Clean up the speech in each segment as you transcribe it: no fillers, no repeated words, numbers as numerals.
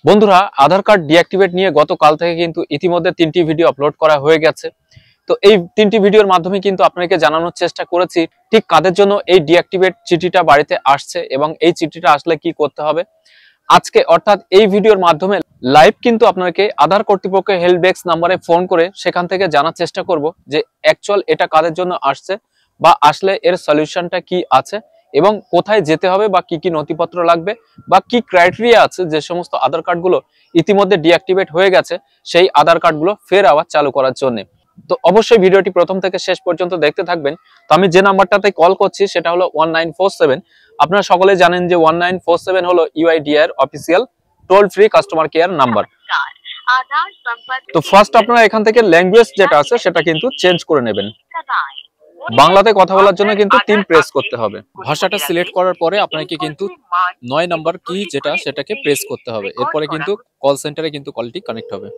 বন্ধুরা, আধার card deactivate নিয়ে গতকাল থেকে কিন্তু ইতিমধ্যে 3টি ভিডিও আপলোড করা হয়ে গেছে। তো এই 3টি ভিডিওর মাধ্যমে কিন্তু আপনাকে জানানোর চেষ্টা করেছি ঠিক কাদের জন্য এই ডিঅ্যাক্টিভেট চিঠিটা বাড়িতে আসছে এবং এই চিঠিটা আসলে কি করতে হবে। আজকে অর্থাৎ এই ভিডিওর মাধ্যমে লাইভ কিন্তু আপনাকে আধার কর্তৃপক্ষের হেল্প ডেস্ক নম্বরে ফোন করে সেখান থেকে জানার চেষ্টা করব যে অ্যাকচুয়াল এটা কাদের জন্য আসছে বা আসলে এর সলিউশনটা কি আছে এবং কোথায় যেতে হবে বা কি কি নথিপত্র লাগবে বা কি ক্রাইটেরিয়া আছে যে সমস্ত আধার কার্ডগুলো ইতিমধ্যে ডিঅ্যাক্টিভেট হয়ে গেছে সেই আধার কার্ডগুলো ফের আবার চালু করার জন্য। তো অবশ্যই ভিডিওটি প্রথম থেকে শেষ পর্যন্ত দেখতে থাকবেন। তো আমি যে নাম্বারটাতে কল করছি সেটা হলো 1947। আপনারা সকলে জানেন যে 1947 হলো ইউআইডিআই এর official toll free customer care number. তো ফার্স্ট আপনারা এখান থেকে ল্যাঙ্গুয়েজ যেটা আছে সেটা কিন্তু চেঞ্জ করে নেবেন। বাংলাতে কথা বলার জন্য কিন্তু 3 প্রেস করতে হবে। ভাষাটা সিলেক্ট করার পরে আপনাকে কিন্তু 9 নাম্বার কি যেটা সেটাকে প্রেস করতে হবে। এরপরে কিন্তু কল সেন্টারে কিন্তু কলটি কানেক্ট হবে।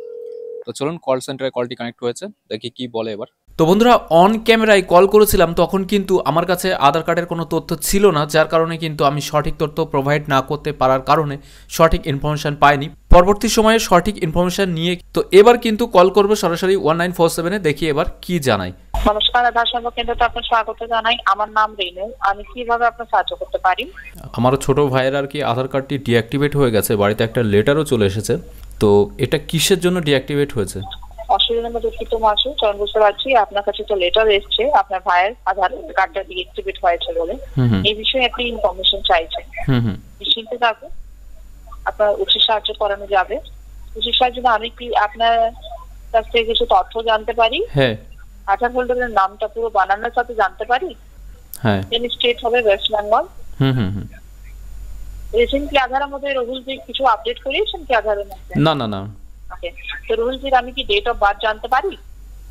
তো চলুন কল সেন্টারে কলটি কানেক্ট হয়েছে, দেখি কি বলে এবার। তো বন্ধুরা, অন ক্যামেরায় কল করেছিলাম, তখন কিন্তু আমার কাছে আধার কার্ডের কোনো তথ্য ছিল না, যার কারণে কিন্তু আমি সঠিক তথ্য প্রোভাইড না করতে পারার কারণে সঠিক ইনফরমেশন পাইনি। পরবর্তী সময়ে সঠিক ইনফরমেশন নিয়ে তো এবার কিন্তু কল করবো সরাসরি 1947-এ, দেখি এবার কি জানাই। নমস্কার, আধার সেবা কেন্দ্রতে আপনার স্বাগত জানাই। আমার নাম রেনু। আমি কিভাবে আপনার সাহায্য করতে পারি? আমার ছোট ভাইয়ের আর কি আধার কার্ডটি ডিঅ্যাক্টিভেট হয়ে গেছে, বাড়িতে একটা লেটারও চলে এসেছে। তো এটা কিসের জন্য ডিঅ্যাক্টিভেট হয়েছে? অসুবিধার মধ্যে দুঃখিত মাসু, চয়ন বুঝতে পারছি। আপনার কাছে তো লেটার এসছে আপনার ভাইয়ের আধার কার্ডটা ডিঅ্যাক্টিভেট হয়েছে বলে। এই বিষয়ে আপনি ইনফরমেশন চাইছেন। নিশ্চিন্তে থাকুন, আপনার উচিত সাহায্য করানো যাবে। উচিত সাহায্য আমি কি আপনার কাছ থেকে কিছু তথ্য জানতে পারি? হ্যাঁ। আধার হোল্ডারের নামটা পুরো বানানোর সাথে জানতে পারি? হ্যাঁ। এনি স্টেট হবে ওয়েস্ট বেঙ্গল। রিসেন্টলি আধারের মধ্যে রুহুলজি কিছু আপডেট করিয়েছেন কি আধারের মধ্যে? না না না। ওকে, তো রুহুলজির আমি কি ডেট অফ বার্থ জানতে পারি?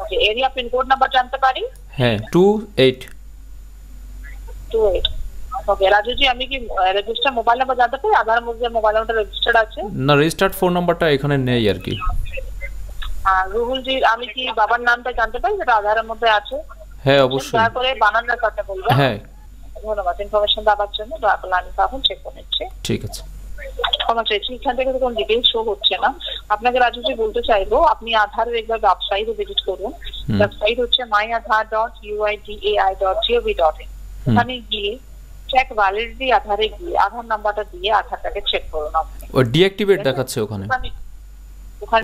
ওকে, এরিয়া পিন কোড নাম্বার জানতে পারি? হ্যাঁ, 28। ওকে, রাজুজি আমি কি রেজিস্টার মোবাইল নাম্বার জানতে পারি? আধারের মধ্যে মোবাইল নাম্বারটা রেজিস্টার্ড আছে? না, রেজিস্টার্ড ফোন নাম্বারটা এখানে নেই আর কি। আর রুহুলজির আমি কি বাবার নামটা জানতে পারি যেটা আধারের মধ্যে আছে? হ্যাঁ অবশ্যই। দয়া করে বানানোর কথা বলবেন। হ্যাঁ, ধন্যবাদ ইনফরমেশন দেওয়ার জন্য। দয়া করে আমি তখন চেক করে নিচ্ছি। ঠিক আছে। ক্ষমা চাইছি, এখান থেকে তো কোনো ডিটেইলস শো হচ্ছে না। আপনাকে রাজুজি বলতে চাইবো আপনি আধারের একবার ওয়েবসাইটে ভিজিট করুন। ওয়েবসাইট হচ্ছে myaadhar.uidi.gov.in। ওখানে গিয়ে চেক ভ্যালিডিটি আধারে গিয়ে আধার নাম্বারটা দিয়ে আধারটাকে চেক করুন। আপনি ও ডিঅ্যাক্টিভেট দেখাচ্ছে ওখানে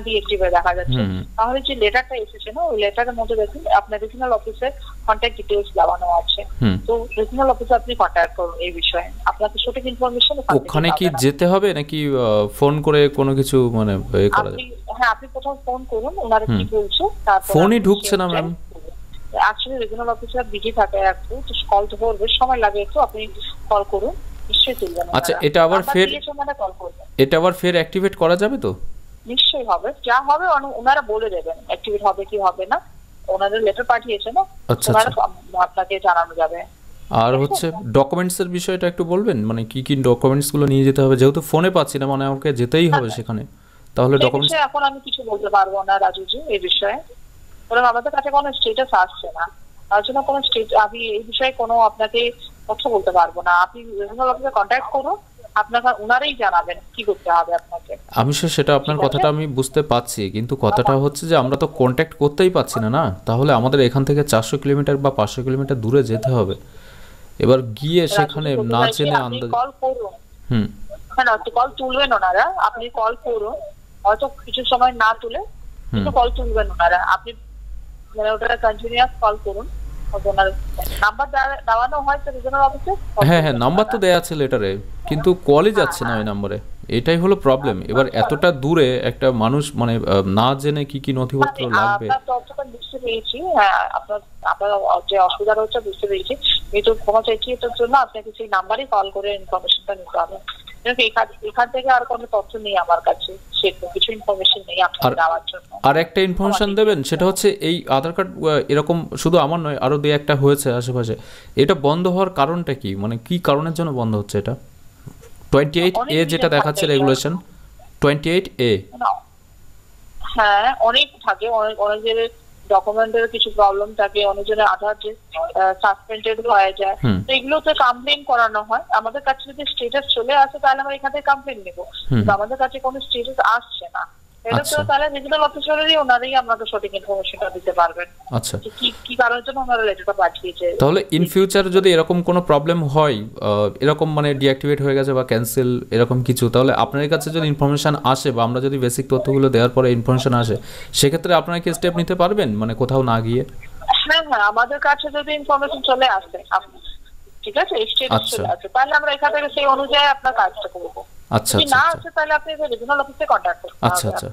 ডিঅ্যাক্টিভেট দেখা যাচ্ছে। তাহলে যে লেটারটা এসেছে না, ওই লেটারের মধ্যে দেখুন আপনার রিজিওনাল অফিসের কন্ট্যাক্ট ডিটেইলস দেওয়ানো আছে। তো রিজিওনাল অফিসে আপনি কন্ট্যাক্ট করুন এই বিষয়ে, আপনাকে সঠিক ইনফরমেশন ওখানে কি যেতে হবে নাকি ফোন করে কোনো কিছু মানে এ করা যায়? হ্যাঁ, আপনি প্রথম ফোন করুন, ওনারা কি বলছে তারপর। ফোনই ঢুকছে না ma'am. Actually regional officer busy থাকে, একটু কল তো করবে, সময় লাগে একটু, আপনি কল করুন, নিশ্চয়ই তুলবেন। আচ্ছা, এটা আবার ফের অ্যাক্টিভেট করা যাবে তো? নিশ্চয়ই হবে, যা হবে ওনারা বলে দেবেন অ্যাক্টিভেট হবে কি হবে না। ওনাদের লেটার পাঠিয়েছে না, ওনারা আপনাকে জানানো যাবে। আর হচ্ছে ডকুমেন্টস এর বিষয়টা একটু বলবেন, মানে কি কি ডকুমেন্টস গুলো নিয়ে যেতে হবে? যেহেতু ফোনে পাচ্ছি না, মানে আমাকে যেতেই হবে সেখানে। তাহলে ডকুমেন্টস এখন আমি কিছু বলতে পারবো না রাজুজি এই বিষয়ে, কারণ আমাদের কাছে কোনো স্টেটাস আসছে না, তার জন্য কোনো আমি এই বিষয়ে কোনো আপনাকে কথা বলতে পারবো না। আপনি রিজিওনাল অফিসে কন্ট্যাক্ট করুন, আপনাকে ওনারাই জানাবেন কি করতে হবে আপনাকে। আমি সেটা আপনার কথাটা আমি বুঝতে পারছি, কিন্তু কথাটা হচ্ছে যে আমরা তো কন্ট্যাক্ট করতেই পাচ্ছি না। না, তাহলে আমাদের এখান থেকে 400 কিলোমিটার বা 500 কিলোমিটার দূরে যেতে হবে। এবার গিয়ে সেখানে না জেনে আন্দাজ কল করুন। হ্যাঁ, কল তুলবেন ওনারা, আপনি কল করুন, হয়তো কিছু সময় না তুলে কিন্তু কল তুলবেন ওনারা। আপনি মানে ওটা কন্টিনিউয়াস কল করুন। নাম্বার দেওয়ানো হয়তো রিজিওনাল অফিসে। হ্যাঁ হ্যাঁ, নাম্বার তো দেয়া আছে লেটারে, কিন্তু কলই যাচ্ছে না ওই নম্বরে। এটাই হলো প্রবলেম। এবার এতটা দূরে একটা মানুষ মানে না জেনে কি কি নথিপত্র লাগবে। আপনার তথ্যটা বুঝতে পেরেছি, হ্যাঁ আপনার যে অসুবিধা হচ্ছে বুঝতে পেরেছি, কিন্তু ক্ষমা চাইছি এটার জন্য। আপনাকে সেই নাম্বারে কল করে ইনফরমেশনটা নিতে হবে। এখান থেকে আর কোনো তথ্য নেই আমার কাছে, সেরকম কিছু ইনফরমেশন নেই আপনাকে দেওয়ার জন্য। আর একটা ইনফরমেশন দেবেন, সেটা হচ্ছে এই আধার কার্ড এরকম শুধু আমার নয়, আরো দুই একটা হয়েছে আশেপাশে। এটা বন্ধ হওয়ার কারণটা কি, মানে কি কারণের জন্য বন্ধ হচ্ছে এটা? 28A যেটা দেখাচ্ছে রেগুলেশন 28A। হ্যাঁ, অনেক থাকে, অনেকের ডকুমেন্টের কিছু প্রবলেম থাকে, অনেকজনের আধার যে সাসপেন্ডেড হয়ে যায়, তো এগুলো তো কমপ্লেন করানো হয়। আমাদের কাছে যদি স্টেটাস চলে আসে তাহলে আমরা এখান থেকে কমপ্লেন নেবো, আমাদের কাছে কোনো স্টেটাস আসছে না, এটা তো তাহলে রিজনাল অফিসারই ওনারাই আপনাকে সঠিক ইনফরমেশনটা দিতে পারবেন। আচ্ছা, কি কারণের জন্য ওনারা লেটারটা পাঠিয়েছে। তাহলে ইন ফিউচার যদি এরকম কোনো প্রবলেম হয়, এরকম মানে ডিঅ্যাক্টিভেট হয়ে গেছে বা ক্যান্সেল এরকম কিছু, তাহলে আপনার কাছে যদি ইনফরমেশন আসে বা আমরা যদি বেসিক তথ্যগুলো দেওয়ার পরে ইনফরমেশন আসে, সেক্ষেত্রে আপনারা কি স্টেপ নিতে পারবেন, মানে কোথাও না গিয়ে? হ্যাঁ, আমাদের কাছে যদি ইনফরমেশন চলে আসে, ঠিক আছে, স্টেটাস চলে আসে, তাহলে আমরা এখান থেকে সেই অনুযায়ী আপনার কাজটা করবো। আচ্ছা, না আছে তাহলে আপনি রিজনাল অফিসে কন্টাক্ট করুন। আচ্ছা আচ্ছা।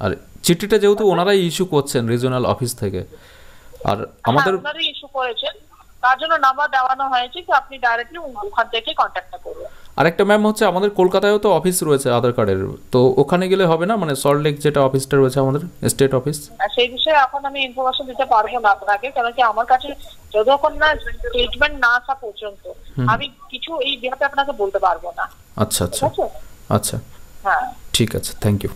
আর চিঠিটা যেহেতু ওনারাই ইস্যু করছেন রিজনাল অফিস থেকে, আর আমাদের ওনারাই ইস্যু করেছেন, তার জন্য নাম্বার দেওয়ানো হয়েছে যে আপনি ডাইরেক্টলি ওখান থেকে কন্টাক্টটা করবেন। আরেকটা ম্যাম হচ্ছে আমাদের কলকাতায়ও তো অফিস রয়েছে আধার কার্ডের, তো ওখানে গেলে হবে না, মানে সল্টলেক যেটা অফিসটা রয়েছে আমাদের স্টেট অফিস? সেই বিষয়ে এখন আমি ইনফরমেশন দিতে পারবো না আপনাকে, কারণ কি আমার কাছে যতক্ষণ না স্টেটমেন্ট না আসা পর্যন্ত আমি কিছু এই ব্যাপারে আপনাকে বলতে পারবো না। আচ্ছা আচ্ছা আচ্ছা, হ্যাঁ ঠিক আছে, থ্যাংক ইউ।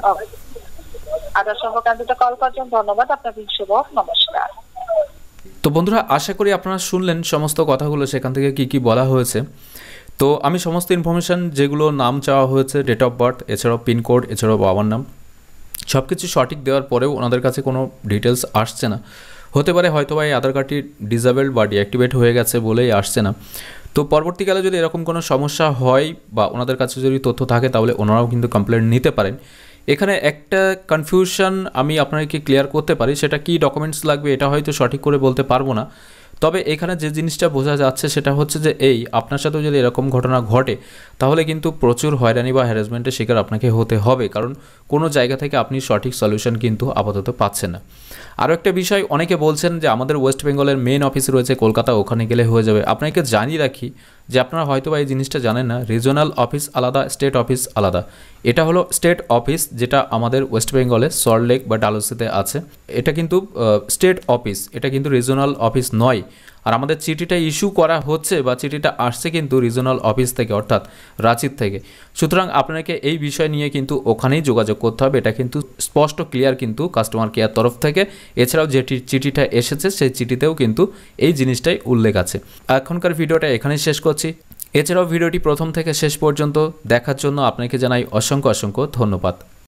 আধার সংক্রান্ত কল করার জন্য ধন্যবাদ আপনাকে, শুভ নমস্কার। তো বন্ধুরা, আশা করি আপনারা শুনলেন সমস্ত কথাগুলো, সেখান থেকে কি কি বলা হয়েছে। তো আমি সমস্ত ইনফরমেশান যেগুলো নাম চাওয়া হয়েছে, ডেট অফ বার্থ, এছাড়াও পিনকোড, এছাড়াও বাবার নাম, সব কিছু সঠিক দেওয়ার পরেও ওনাদের কাছে কোনো ডিটেলস আসছে না। হতে পারে হয়তো বা এই আধার কার্ডটি ডিসেবল বা ডিঅ্যাক্টিভেট হয়ে গেছে বলেই আসছে না। তো পরবর্তীকালে যদি এরকম কোনো সমস্যা হয় বা ওনাদের কাছে যদি তথ্য থাকে, তাহলে ওনারাও কিন্তু কমপ্লেন নিতে পারেন। এখানে একটা কনফিউশন আমি আপনাকে ক্লিয়ার করতে পারি, সেটা কি ডকুমেন্টস লাগবে এটা হয়তো সঠিক করে বলতে পারবো না। তবে এখানে যে জিনিসটা বোঝা যাচ্ছে সেটা হচ্ছে যে আপনার সাথেও যদি এরকম ঘটনা ঘটে, তাহলে কিন্তু প্রচুর হয়রানি বা হ্যারাসমেন্টের শিকার আপনাকে হতে হবে, কারণ কোনো জায়গা থেকে আপনি সঠিক সলিউশন কিন্তু আপাতত পাচ্ছেন না। আরও একটা বিষয়, অনেকে বলছেন যে আমাদের ওয়েস্ট বেঙ্গলের মেন অফিস রয়েছে কলকাতা, ওখানে গেলে হয়ে যাবে। আপনাকে জানিয়ে রাখি যে আপনারা হয়তো বা এই জিনিসটা জানেন না, রিজনাল অফিস আলাদা, স্টেট অফিস আলাদা। এটা হলো স্টেট অফিস, যেটা আমাদের ওয়েস্ট বেঙ্গলে সল্টলেক বা ডালহৌসিতে আছে। এটা কিন্তু স্টেট অফিস, এটা কিন্তু রিজনাল অফিস নয়। আর আমাদের চিঠিটা ইস্যু করা হচ্ছে বা চিঠিটা আসছে কিন্তু রিজনাল অফিস থেকে, অর্থাৎ রাঁচির থেকে। সুতরাং আপনাকে এই বিষয় নিয়ে কিন্তু ওখানেই যোগাযোগ করতে হবে, এটা কিন্তু স্পষ্ট ক্লিয়ার কিন্তু কাস্টমার কেয়ার তরফ থেকে। এছাড়াও যে চিঠিটা এসেছে সেই চিঠিতেও কিন্তু এই জিনিসটাই উল্লেখ আছে। এখনকার ভিডিওটা এখানেই শেষ করছি। এছাড়াও ভিডিওটি প্রথম থেকে শেষ পর্যন্ত দেখার জন্য আপনাকে জানাই অসংখ্য অসংখ্য ধন্যবাদ।